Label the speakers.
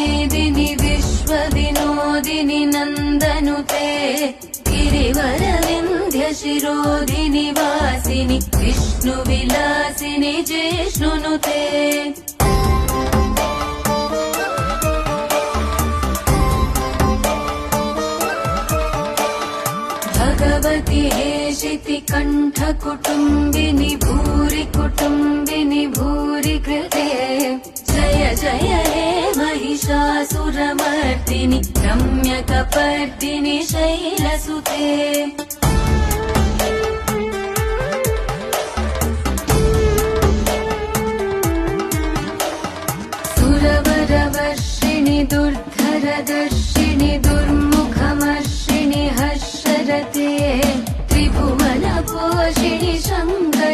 Speaker 1: मेदिनि विश्वविनोदिनि नन्दनुते गिरिवरविन्ध्यशिरोधिनि वासिनि विष्णुविलासिनि जिष्णुनुते भगवति हेशिति कण्ठकुटुम्बिनि भूरि कुटुम्बिनि भूरि कृते जय जय हे महिषासुरमर्दिनि रम्यकपर्दिनि शैलसुते।